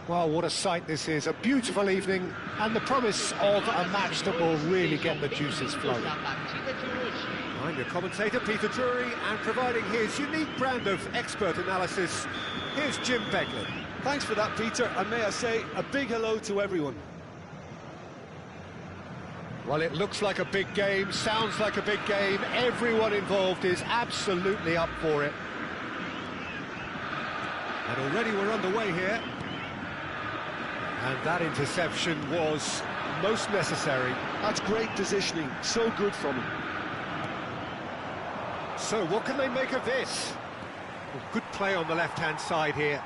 Well, what a sight this is. A beautiful evening and the promise of a match that will really get the juices flowing. I'm your commentator, Peter Drury, and providing his unique brand of expert analysis, here's Jim Beglin. Thanks for that, Peter, and may I say a big hello to everyone. Well, it looks like a big game, sounds like a big game. Everyone involved is absolutely up for it. And already we're underway here. And that interception was most necessary. That's great positioning, so good from him. So what can they make of this? Well, good play on the left-hand side here.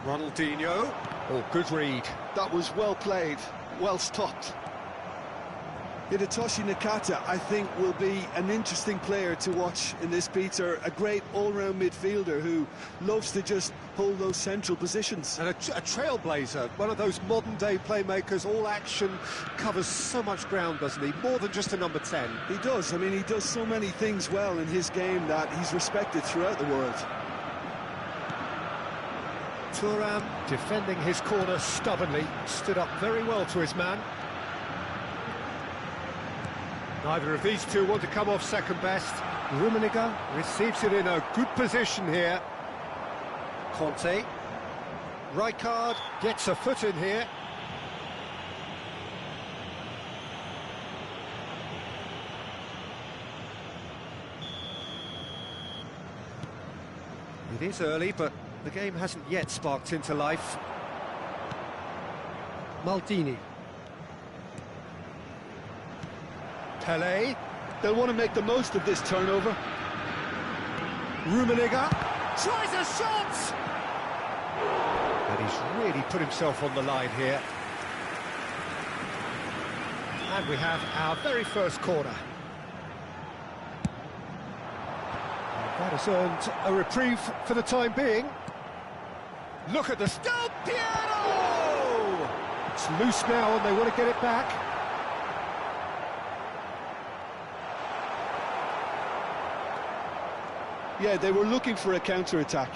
Ronaldinho. Oh, good read. That was well played, well stopped. Hidetoshi Nakata, I think, will be an interesting player to watch in this, Peter. A great all-round midfielder who loves to just hold those central positions. And a trailblazer, one of those modern-day playmakers, all action, covers so much ground, doesn't he? More than just a number 10. He does. I mean, he does so many things well in his game that he's respected throughout the world. Thuram, defending his corner stubbornly, stood up very well to his man. Neither of these two want to come off second best. Rummenigge receives it in a good position here. Conte. Rijkaard gets a foot in here. It is early, but the game hasn't yet sparked into life. Maldini. Pelé. They'll want to make the most of this turnover. Rummenigge tries a shot! And he's really put himself on the line here. And we have our very first corner. And that has earned a reprieve for the time being. Look at the Del Piero! It's loose now and they want to get it back. Yeah, they were looking for a counter-attack.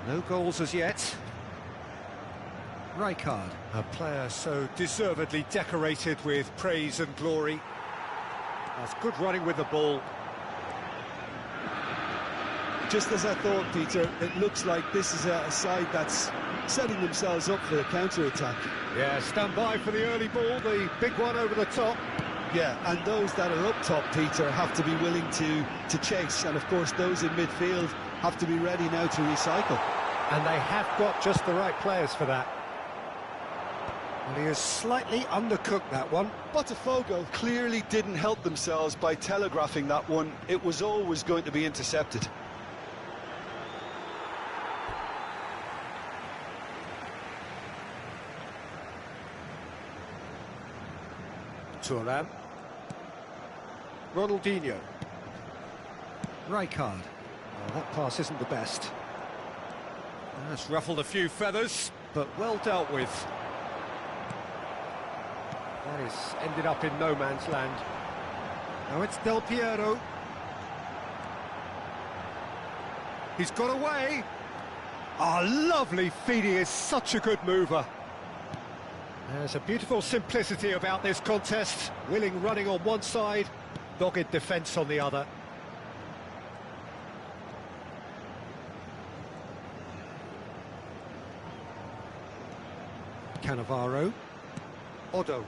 No goals as yet. Rijkaard, a player so deservedly decorated with praise and glory. That's good running with the ball. Just as I thought, Peter, it looks like this is a side that's setting themselves up for a counter-attack. Yeah, stand by for the early ball, the big one over the top. Yeah, and those that are up top, Peter, have to be willing to chase. And, of course, those in midfield have to be ready now to recycle. And they have got just the right players for that. And he has slightly undercooked that one. Botafogo clearly didn't help themselves by telegraphing that one. It was always going to be intercepted. Thuram. Ronaldinho. Rijkaard. Oh, that pass isn't the best. That's ruffled a few feathers, but well dealt with. That is ended up in no man's land. Now it's Del Piero. He's got away. Ah, lovely feed. He is such a good mover. There's a beautiful simplicity about this contest. Willing running on one side, dogged defence on the other. Cannavaro. Odo.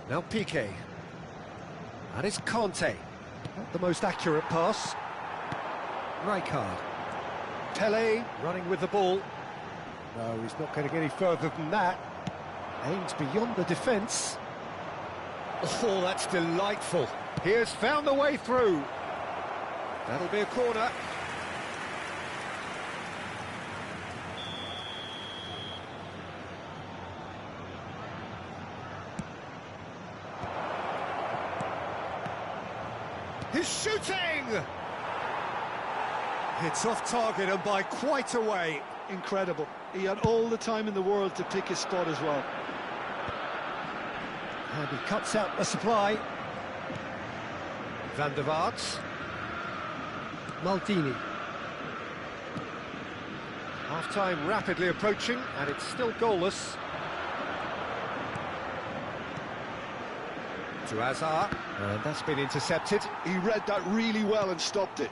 Now Piqué. And it's Conte. Not the most accurate pass. Rijkaard. Pele running with the ball. No, he's not getting any further than that. Aims beyond the defence. Oh, that's delightful. He has found the way through. That'll be a corner. He's shooting! It's off target and by quite a way. Incredible. He had all the time in the world to pick his spot as well. And he cuts out the supply. Van der Vaart. Maldini. Half-time rapidly approaching, and it's still goalless. To Hazard, and that's been intercepted. He read that really well and stopped it.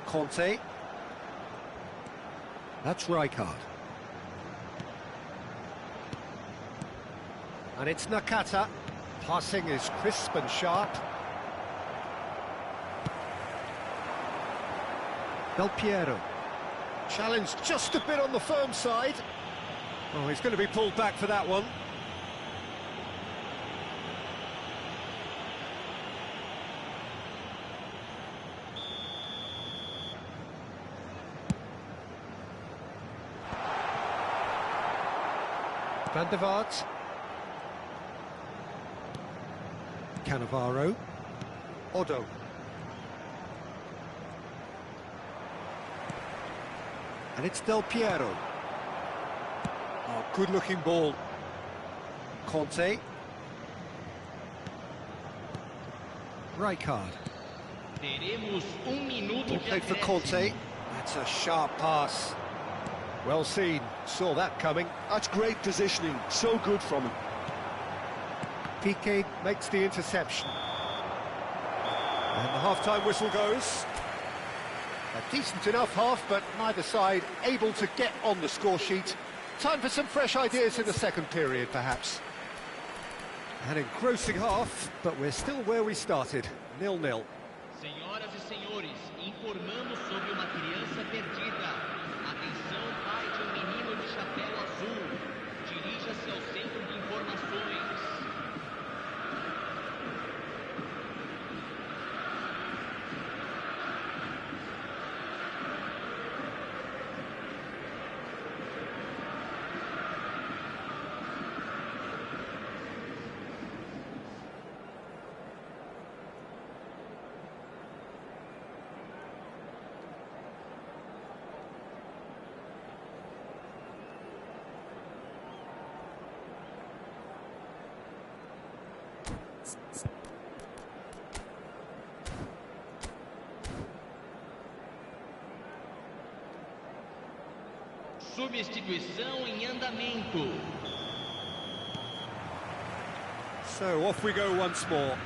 Conte. That's Rijkaard. And it's Nakata. Passing is crisp and sharp. Del Piero. Challenge just a bit on the firm side. Oh, he's going to be pulled back for that one. Van der Vaart. Cannavaro. Odo. And it's Del Piero. Oh, good-looking ball. Conte. Rijkaard. Ball played for Conte. That's a sharp pass. Well seen. Saw that coming. That's great positioning. So good from him. Piqué makes the interception. And the half-time whistle goes. A decent enough half, but neither side able to get on the score sheet. Time for some fresh ideas in the second period, perhaps. An engrossing half, but we're still where we started, 0-0. Senhoras e senhores, informando sobre uma criança perdida. Atenção, pai de menino de chapéu azul. Dirija-se ao centro de informações. Substituição em andamento. So off we go once more.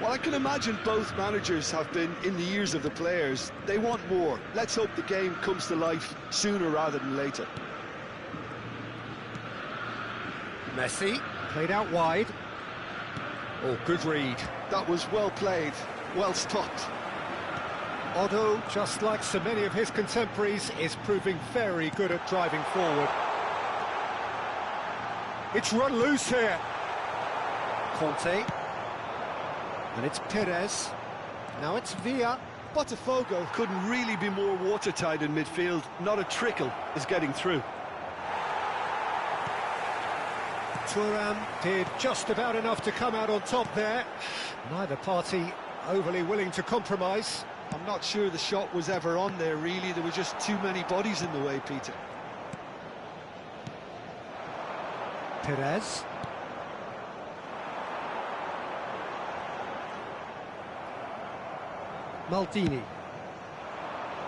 Well, I can imagine both managers have been in the ears of the players. They want more. Let's hope the game comes to life sooner rather than later. Messi, played out wide. Oh, good read. That was well played, well stopped. Odo, just like so many of his contemporaries, is proving very good at driving forward. It's run loose here. Conte. And it's Perez. Now it's Villa. Botafogo couldn't really be more watertight in midfield. Not a trickle is getting through. Thuram did just about enough to come out on top there. Neither party overly willing to compromise. I'm not sure the shot was ever on there, really. There were just too many bodies in the way, Peter. Perez. Maldini.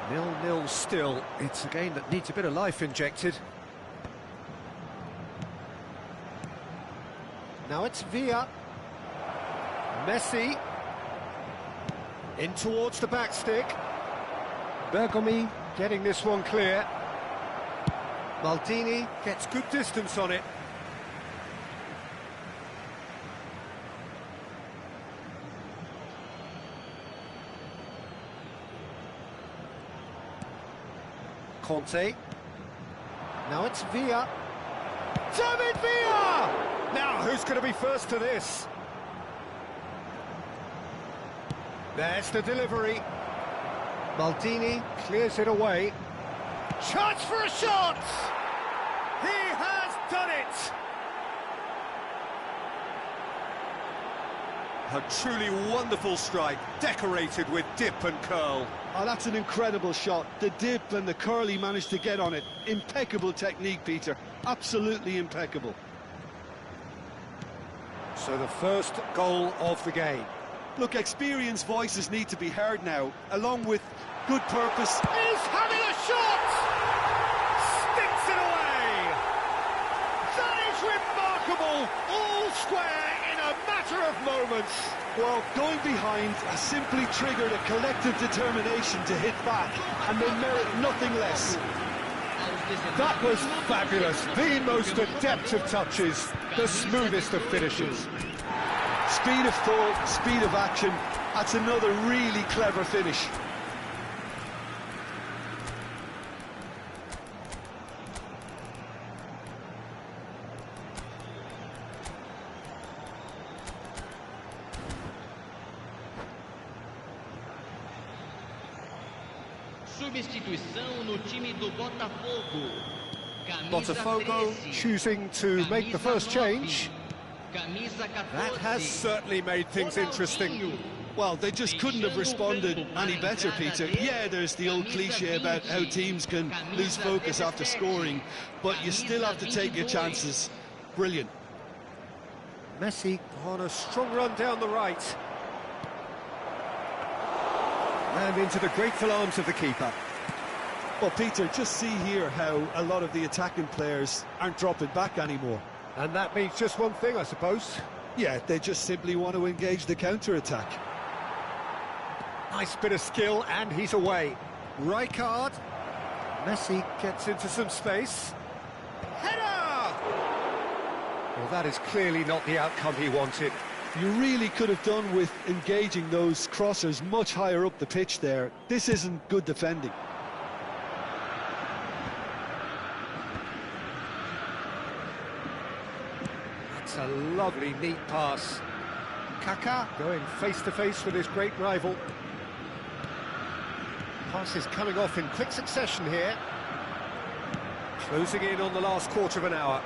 0-0 still. It's a game that needs a bit of life injected. Now it's Villa. Messi. In towards the back stick. Bergomi getting this one clear. Maldini gets good distance on it. Conte. Now it's Villa. David Villa! Now, who's going to be first to this? There's the delivery. Maldini clears it away. Chance for a shot! He has done it! A truly wonderful strike, decorated with dip and curl. Oh, that's an incredible shot. The dip and the curl he managed to get on it. Impeccable technique, Peter. Absolutely impeccable. So the first goal of the game. Look, experienced voices need to be heard now, along with good purpose. He's having a shot! Sticks it away! That is remarkable! All square in a matter of moments. Well, going behind has simply triggered a collective determination to hit back, and they merit nothing less. That was fabulous. The most adept of touches, the smoothest of finishes. Speed of thought, speed of action. That's another really clever finish. Substituição no time do Botafogo. Botafogo choosing to make the first change. That has certainly made things interesting. Well, they just couldn't have responded any better, Peter. Yeah, there's the old cliche about how teams can lose focus after scoring, but you still have to take your chances. Brilliant. Messi on a strong run down the right. And into the grateful arms of the keeper. Well, Peter, just see here how a lot of the attacking players aren't dropping back anymore. And that means just one thing, I suppose. Yeah, they just simply want to engage the counter-attack. Nice bit of skill, and he's away. Rijkaard. Messi gets into some space. Header! Well, that is clearly not the outcome he wanted. You really could have done with engaging those crossers much higher up the pitch there. This isn't good defending. That's a lovely, neat pass. Kaká going face-to-face with his great rival. Pass is coming off in quick succession here. Closing in on the last quarter of an hour.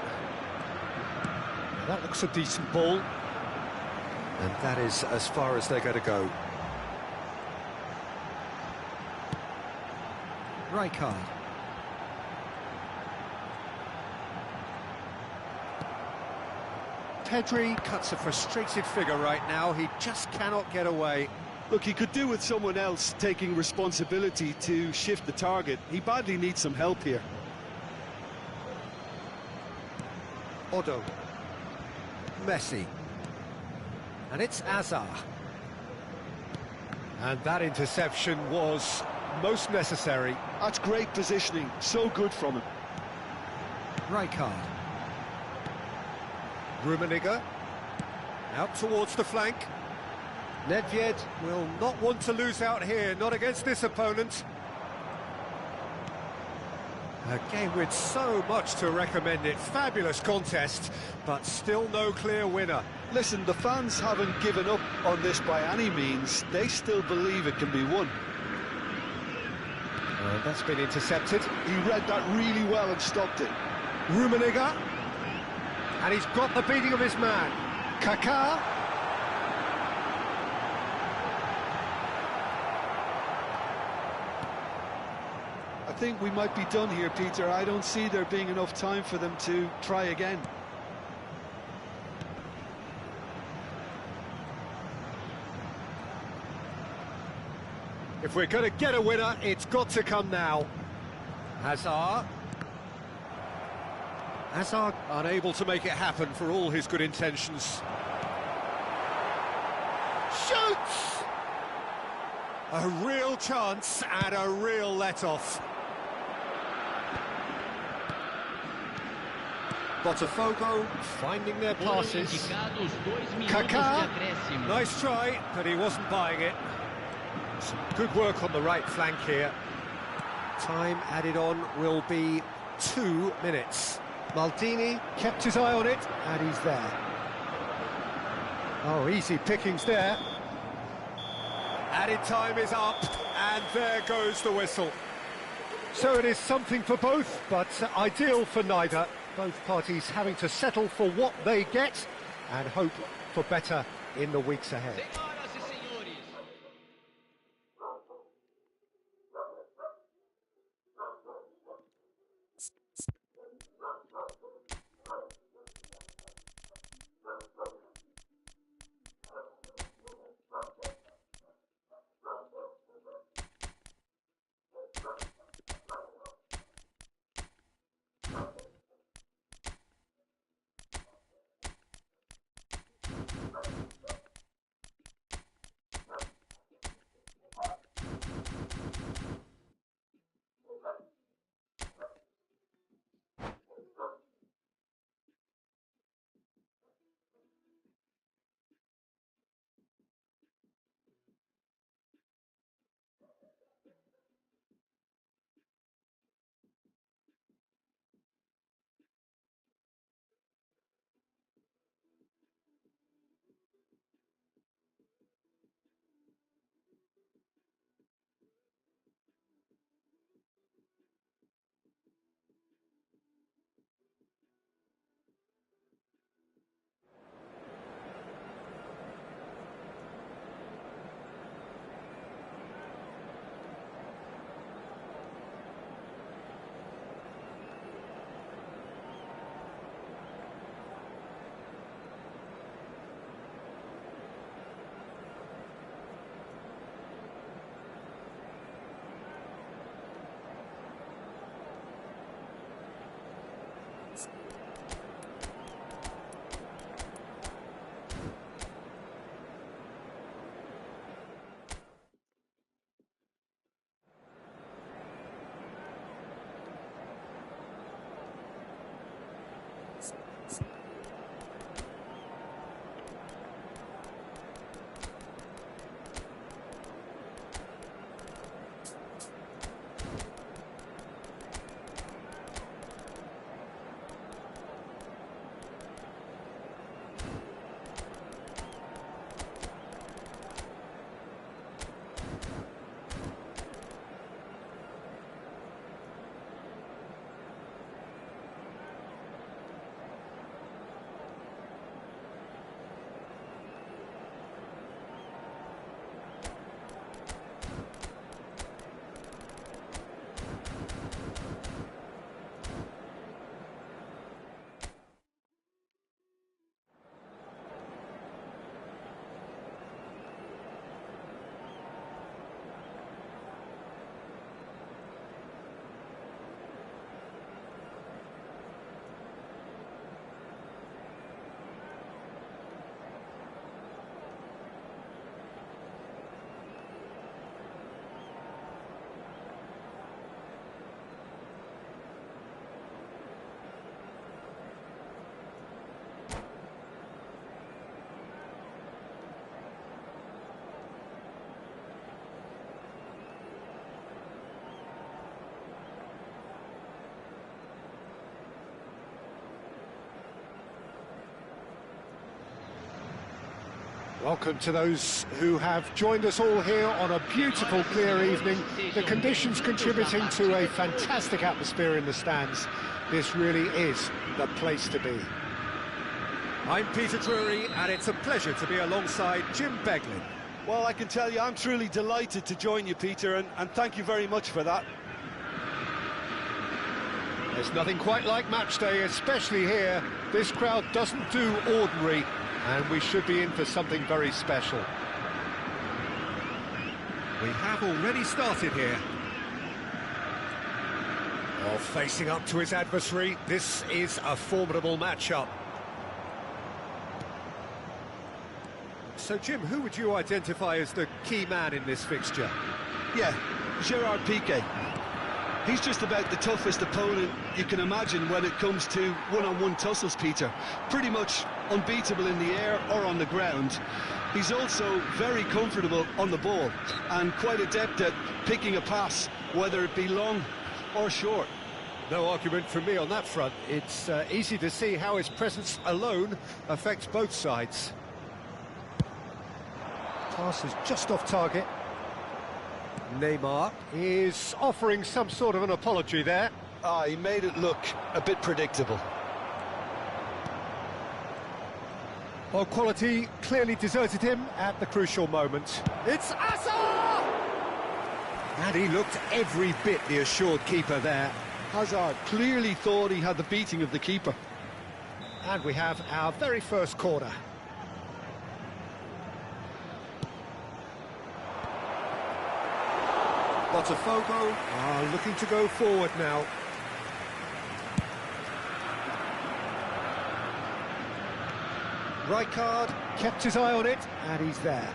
That looks a decent ball. And that is as far as they're going to go. Rijkaard. Pedri cuts a frustrated figure right now. He just cannot get away. Look, he could do with someone else taking responsibility to shift the target. He badly needs some help here. Odo. Messi. And it's Azar. And that interception was most necessary. That's great positioning, so good from him. Rijkaard. Rummenigge. Out towards the flank. Nedved will not want to lose out here, not against this opponent. A game with so much to recommend it. Fabulous contest, but still no clear winner. Listen, the fans haven't given up on this by any means. They still believe it can be won. And that's been intercepted. He read that really well and stopped it. Rummenigge. And he's got the beating of his man. Kaká. I think we might be done here, Peter. I don't see there being enough time for them to try again. If we're going to get a winner, it's got to come now. Hazard. Hazard unable to make it happen for all his good intentions. Shoots! A real chance and a real let-off. Botafogo finding their Foram passes. indicados 2 minutos de Kaká, acréscimo. nice try, but he wasn't buying it. Some good work on the right flank here. Time added on will be 2 minutes. Maldini kept his eye on it, and he's there. Oh, easy pickings there. Added time is up, and there goes the whistle. So it is something for both, but ideal for neither. Both parties having to settle for what they get and hope for better in the weeks ahead. Senhoras e senhores, Welcome to those who have joined us all here on a beautiful, clear evening. The conditions contributing to a fantastic atmosphere in the stands. This really is the place to be. I'm Peter Drury, and it's a pleasure to be alongside Jim Beglin. Well, I can tell you, I'm truly delighted to join you, Peter, and thank you very much for that. There's nothing quite like match day, especially here. This crowd doesn't do ordinary, and we should be in for something very special. We have already started here. Oh, facing up to his adversary, this is a formidable matchup. So, Jim, who would you identify as the key man in this fixture? Yeah, Gerard Piqué. He's just about the toughest opponent you can imagine when it comes to one-on-one tussles, Peter. Pretty much unbeatable in the air or on the ground. He's also very comfortable on the ball and quite adept at picking a pass, whether it be long or short. No argument from me on that front. It's easy to see how his presence alone affects both sides. Pass is just off target. Neymar is offering some sort of an apology there. He made it look a bit predictable. Well, quality clearly deserted him at the crucial moment. It's Hazard! And he looked every bit the assured keeper there. Hazard clearly thought he had the beating of the keeper. And we have our very first corner. Botafogo are looking to go forward now. Rijkaard kept his eye on it, and he's there.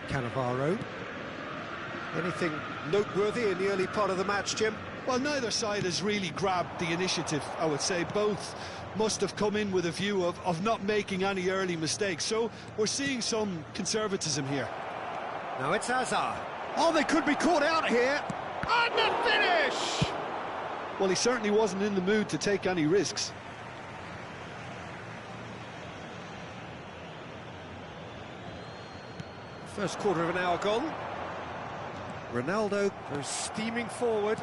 Cannavaro. Anything noteworthy in the early part of the match, Jim? Well, neither side has really grabbed the initiative, I would say. Both must have come in with a view of not making any early mistakes. So we're seeing some conservatism here. Now it's Hazard. Oh, they could be caught out here. And the finish! Well, he certainly wasn't in the mood to take any risks. First quarter of an hour gone. Ronaldo goes steaming forward.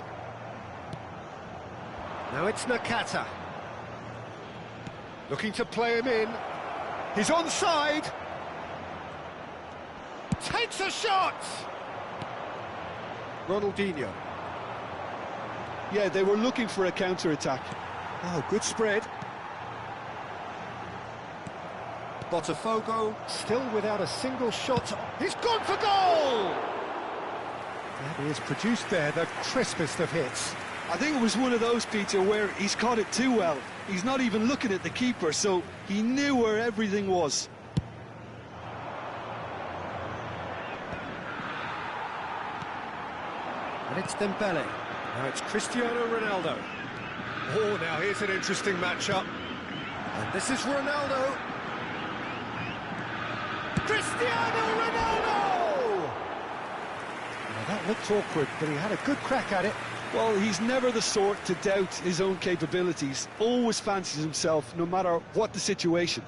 Now it's Nakata. Looking to play him in. He's onside. Takes a shot! Ronaldinho. Yeah, they were looking for a counter-attack. Oh, good spread. Botafogo still without a single shot. He's gone for goal! And he has produced there the crispest of hits. I think it was one of those, Peter, where he's caught it too well. He's not even looking at the keeper, so he knew where everything was. And it's Dembele. Now it's Cristiano Ronaldo. Oh, now here's an interesting matchup. And this is Ronaldo. Cristiano Ronaldo! Now that looked awkward, but he had a good crack at it. Well, he's never the sort to doubt his own capabilities. Always fancies himself, no matter what the situation.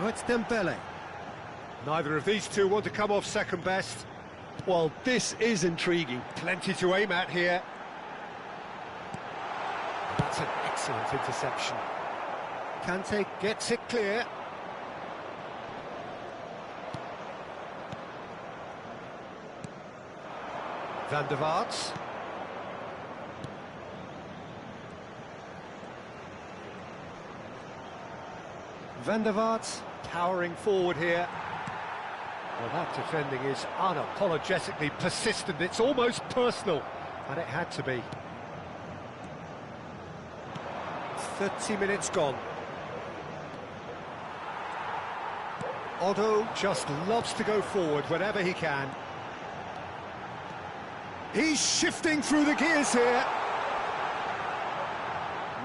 Oh, it's Dembele. Neither of these two want to come off second best. Well, this is intriguing. Plenty to aim at here. That's an excellent interception. Kante gets it clear. Van der Vaart. Van der Vaart powering forward here. Well, that defending is unapologetically persistent. It's almost personal, and it had to be. 30 minutes gone. Otto just loves to go forward whenever he can. He's shifting through the gears here.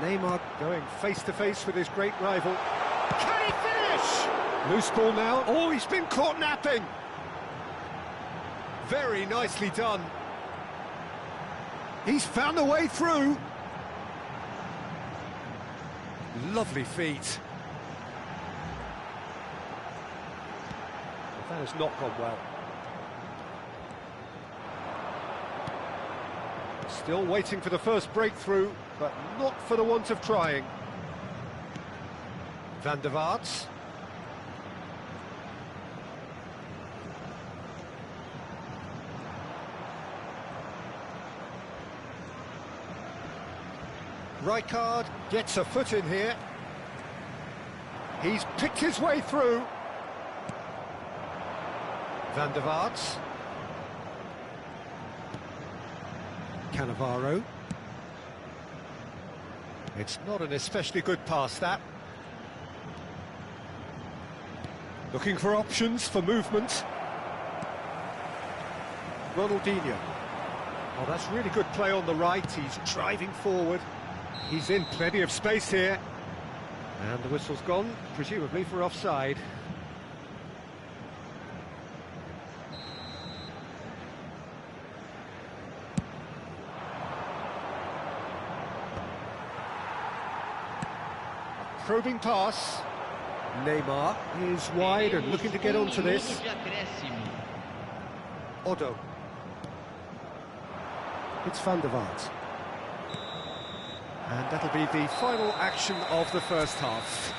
Neymar going face-to-face with his great rival. Can he finish? Loose ball now. Oh, he's been caught napping. Very nicely done. He's found a way through. Lovely feet. That has not gone well. Still waiting for the first breakthrough, but not for the want of trying. Van der Vaart. Rijkaard gets a foot in here. He's picked his way through. Van der Vaart. Cannavaro. It's not an especially good pass, that. Looking for options for movement. Ronaldinho. Oh, that's really good play on the right. He's driving forward. He's in plenty of space here. And the whistle's gone, presumably for offside. Probing pass. Neymar is wide and looking to get onto this. Odo. It's Van der Vaart. And that'll be the final action of the first half.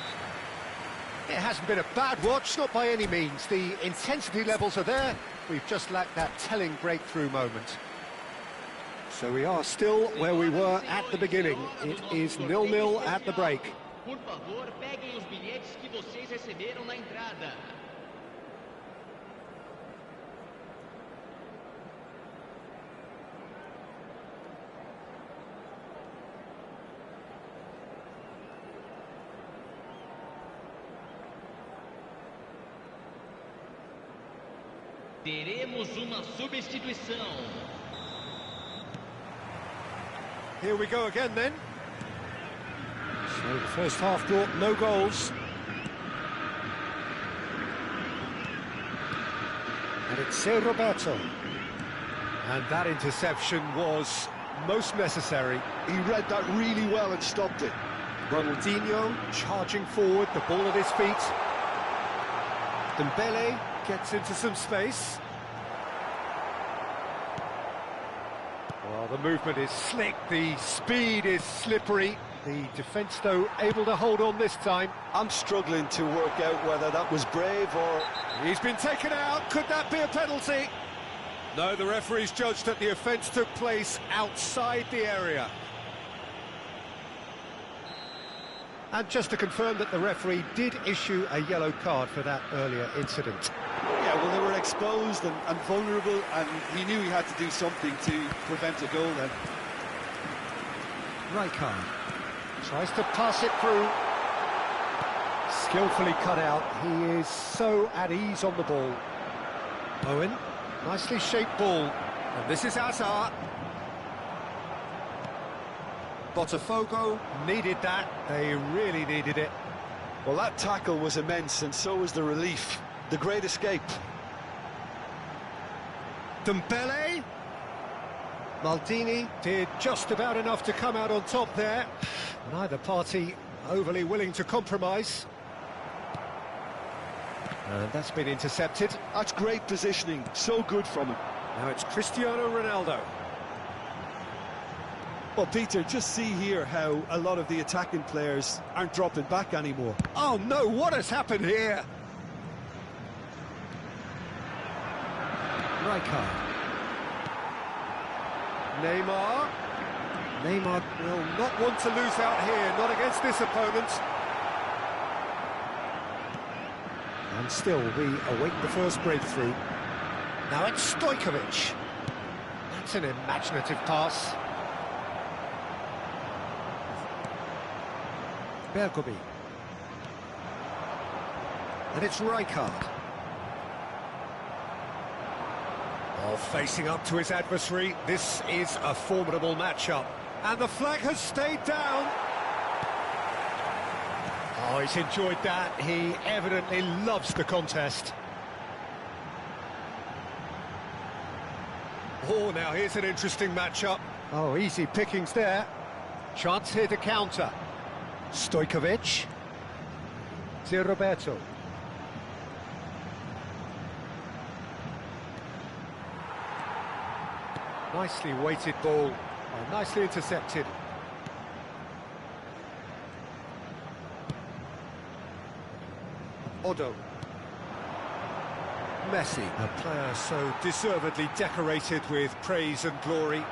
It hasn't been a bad watch, not by any means. The intensity levels are there. We've just lacked that telling breakthrough moment. So we are still where we were at the beginning. It is 0-0 at the break. Por favor, peguem os bilhetes que vocês receberam na entrada. Teremos uma substituição. Here we go again then. So the first half brought no goals. And it's Roberto. And that interception was most necessary. He read that really well and stopped it. Ronaldinho charging forward, the ball at his feet. Dembele gets into some space. Well, the movement is slick, the speed is slippery. The defence, though, able to hold on this time. I'm struggling to work out whether that was brave or... He's been taken out. Could that be a penalty? No, the referee's judged that the offence took place outside the area. And just to confirm that the referee did issue a yellow card for that earlier incident. Yeah, well, they were exposed and vulnerable, and he knew he had to do something to prevent a goal then. Rijkaard tries to pass it through. Skillfully cut out. He is so at ease on the ball. Owen, nicely shaped ball. And this is Hazard. Botafogo needed that. They really needed it. Well, that tackle was immense, and so was the relief. The great escape. Dembele. Maldini did just about enough to come out on top there. Neither party overly willing to compromise. And that's been intercepted. That's great positioning, so good from him. Now it's Cristiano Ronaldo. Well, Peter, just see here how a lot of the attacking players aren't dropping back anymore. Oh no, what has happened here? Rijkaard. Neymar will not want to lose out here, not against this opponent. And still, we await the first breakthrough. Now it's Stojkovic. That's an imaginative pass. Bergobi. And it's Rijkaard. Oh, facing up to his adversary, this is a formidable matchup. And the flag has stayed down. Oh, he's enjoyed that. He evidently loves the contest. Oh, now here's an interesting matchup. Oh, easy pickings there. Chance here to counter. Stojkovic. Roberto. Nicely weighted ball. Oh, nicely intercepted. Odo. Messi, a player so deservedly decorated with praise and glory.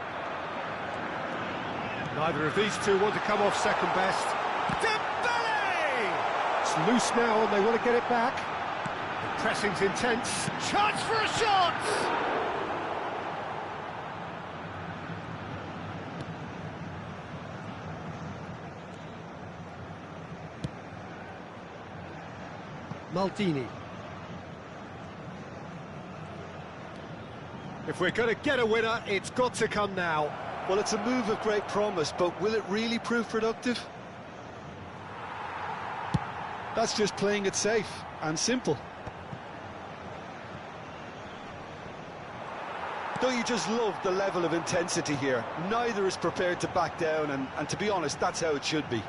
Neither of these two want to come off second best. Dembele! It's loose now and they want to get it back. Pressing's intense. Chance for a shot! Maldini. If we're going to get a winner, it's got to come now. Well, it's a move of great promise, but will it really prove productive? That's just playing it safe and simple. Don't you just love the level of intensity here? Neither is prepared to back down, and to be honest, that's how it should be.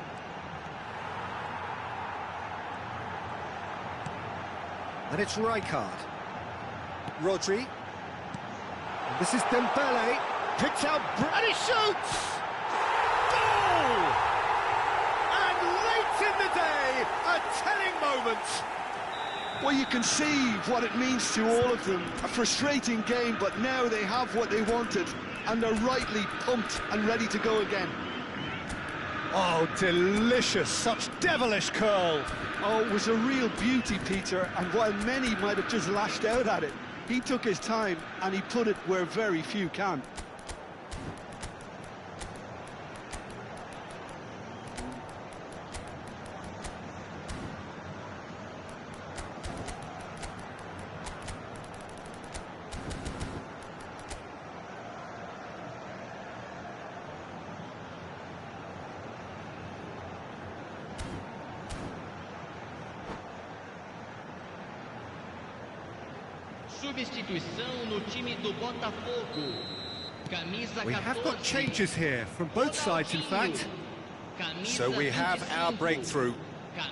And it's Rijkaard. Rodri. And this is Dembele. Picked out, and he shoots! Goal! And late in the day, a telling moment. Well, you can see what it means to all of them. A frustrating game, but now they have what they wanted, and they're rightly pumped and ready to go again. Oh, delicious, such devilish curl. Oh, it was a real beauty, Peter, and while many might have just lashed out at it, he took his time and he put it where very few can. Substituição no time do Botafogo. Camisa 14. We have got changes here from both sides, in fact. So we have our breakthrough.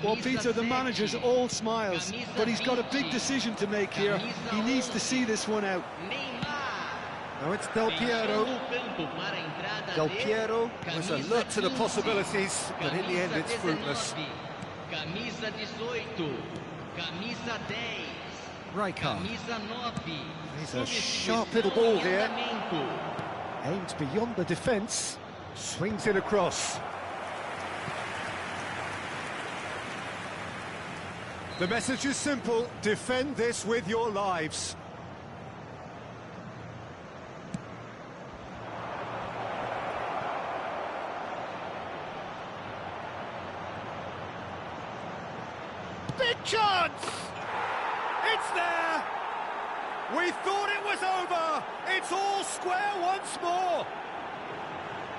Well, Peter, the manager's all smiles, but he's got a big decision to make here. He needs to see this one out. Now it's Del Piero. Del Piero was alert to the possibilities, but in the end it's fruitless. Camisa 18. Camisa 10. Rijkaard. Camisa 9. He's a sharp little ball here. Aimed beyond the defence. Swings it across. The message is simple. Defend this with your lives. Big chance! It's there! We thought it was over! It's all square once more!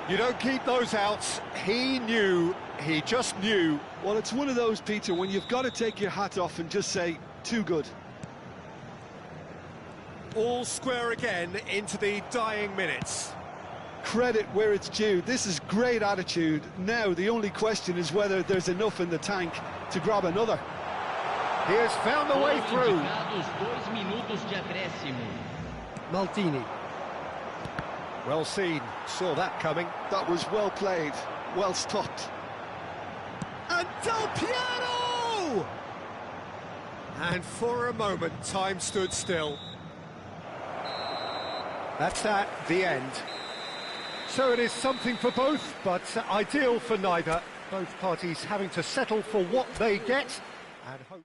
You don't keep those outs. He knew, he just knew. Well, it's one of those, Peter, when you've got to take your hat off and just say, too good. All square again into the dying minutes. Credit where it's due. This is great attitude. Now, the only question is whether there's enough in the tank to grab another. He has found the way through. 2 minutos de acréscimo. Maldini. Well seen, saw that coming. That was well played, well stopped. And Del Piero! And for a moment, time stood still. That's that, the end. So it is something for both, but ideal for neither. Both parties having to settle for what they get and hope.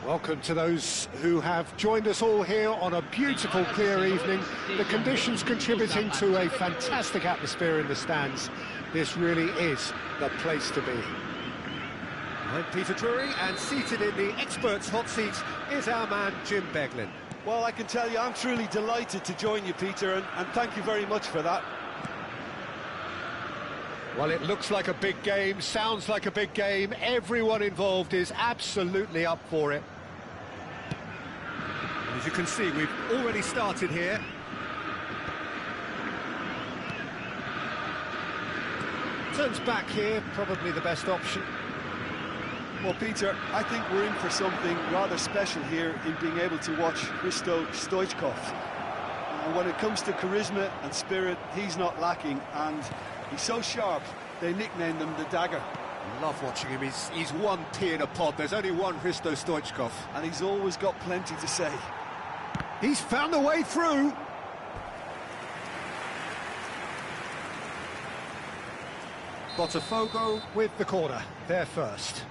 Welcome to those who have joined us all here on a beautiful, clear evening. The conditions contributing to a fantastic atmosphere in the stands. This really is the place to be. I'm Peter Drury, and seated in the experts' hot seat is our man Jim Beglin. Well, I can tell you I'm truly delighted to join you, Peter, and thank you very much for that. Well, it looks like a big game, sounds like a big game. Everyone involved is absolutely up for it. And as you can see, we've already started here. Turns back here, probably the best option. Well, Peter, I think we're in for something rather special here in being able to watch Hristo Stoichkov. When it comes to charisma and spirit, he's not lacking, and he's so sharp, they nicknamed him the Dagger. Love watching him, he's one pea in a pod. There's only one Hristo Stoichkov. And he's always got plenty to say. He's found a way through. Botafogo with the corner, there first.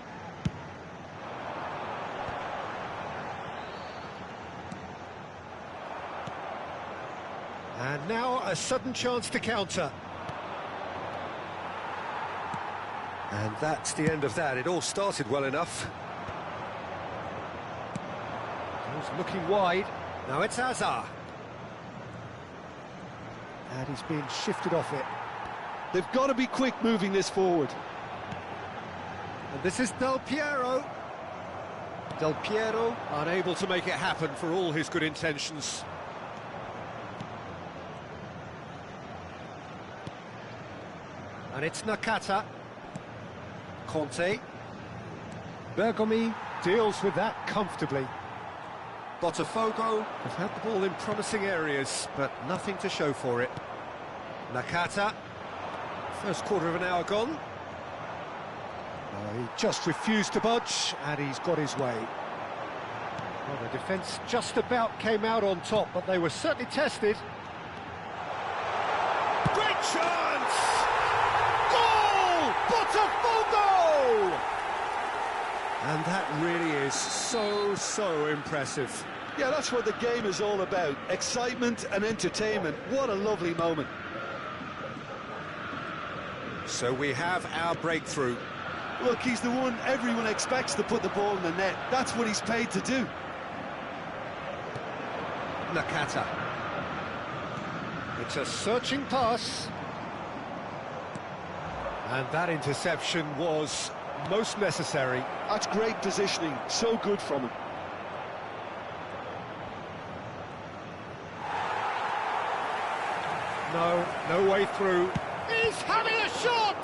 And now a sudden chance to counter. And that's the end of that. It all started well enough. He's looking wide. Now it's Hazard. And he's being shifted off it. They've got to be quick moving this forward. And this is Del Piero. Del Piero unable to make it happen for all his good intentions. And it's Nakata. Conte. Bergomi deals with that comfortably. Botafogo have had the ball in promising areas, but nothing to show for it. Nakata. First quarter of an hour gone. He just refused to budge, and he's got his way. Well, the defence just about came out on top, but they were certainly tested. Great chance! Goal! Botafogo! And that really is so impressive. Yeah, that's what the game is all about. Excitement and entertainment. What a lovely moment. So we have our breakthrough. Look, he's the one everyone expects to put the ball in the net. That's what he's paid to do. Nakata. It's a searching pass. And that interception was most necessary. That's great positioning. So good from him. No way through. He's having a shot!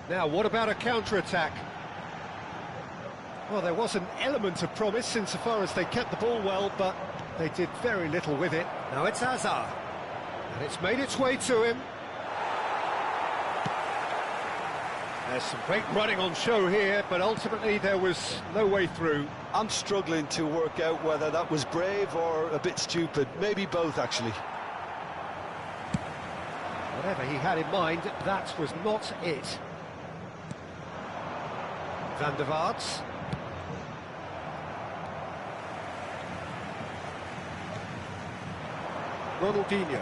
Now, what about a counter-attack? Well, there was an element of promise insofar as they kept the ball well, but they did very little with it. Now it's Hazard, and it's made its way to him. There's some great running on show here, but ultimately there was no way through. I'm struggling to work out whether that was brave or a bit stupid. Maybe both, actually. Whatever he had in mind, that was not it. Van der Vaart. Ronaldinho.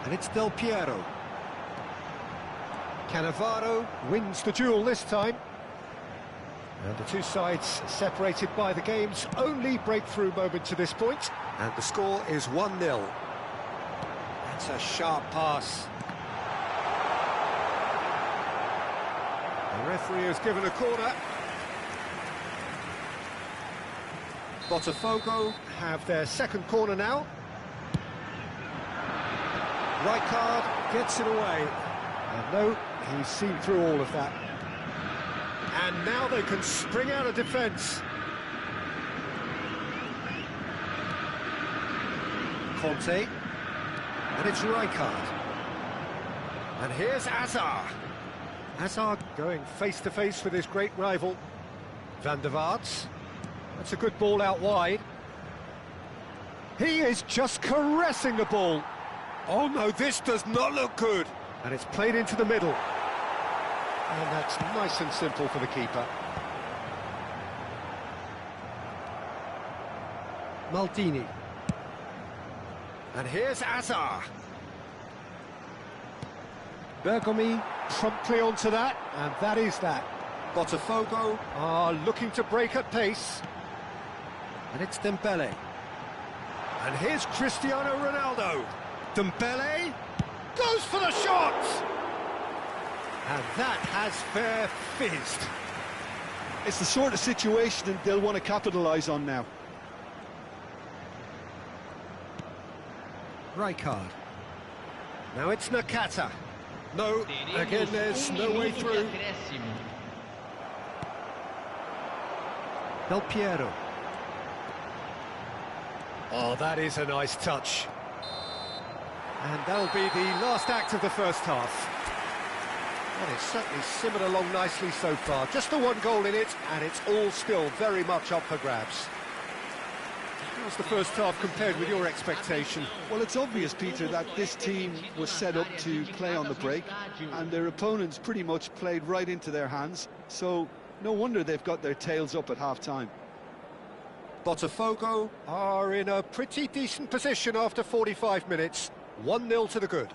And it's Del Piero. Cannavaro wins the duel this time. And the two sides separated by the game's only breakthrough moment to this point. And the score is 1-0. That's a sharp pass. The referee has given a corner. Botafogo have their second corner now. Rijkaard gets it away. And no, he's seen through all of that. And now they can spring out of defence. Conte. And it's Rijkaard. And here's Hazard. Hazard going face-to-face with his great rival. Van der Vaart. That's a good ball out wide. He is just caressing the ball. Oh no, this does not look good. And it's played into the middle. And that's nice and simple for the keeper. Maldini. And here's Azar. Bergomi promptly onto that, and that is that. Botafogo are looking to break at pace. And it's Dembele. And here's Cristiano Ronaldo. Dembele goes for the shot! And that has fair fizzed. It's the sort of situation that they'll want to capitalise on now. Rijkaard. Now it's Nakata. No, again there's no way through. Del Piero. Oh, that is a nice touch. And that'll be the last act of the first half. Well, it's certainly simmered along nicely so far. Just the one goal in it, and it's all still very much up for grabs. How's the first half compared with your expectation? Well, it's obvious, Peter, that this team was set up to play on the break, and their opponents pretty much played right into their hands, so no wonder they've got their tails up at half-time. Botafogo are in a pretty decent position after 45 minutes. 1-0 to the good.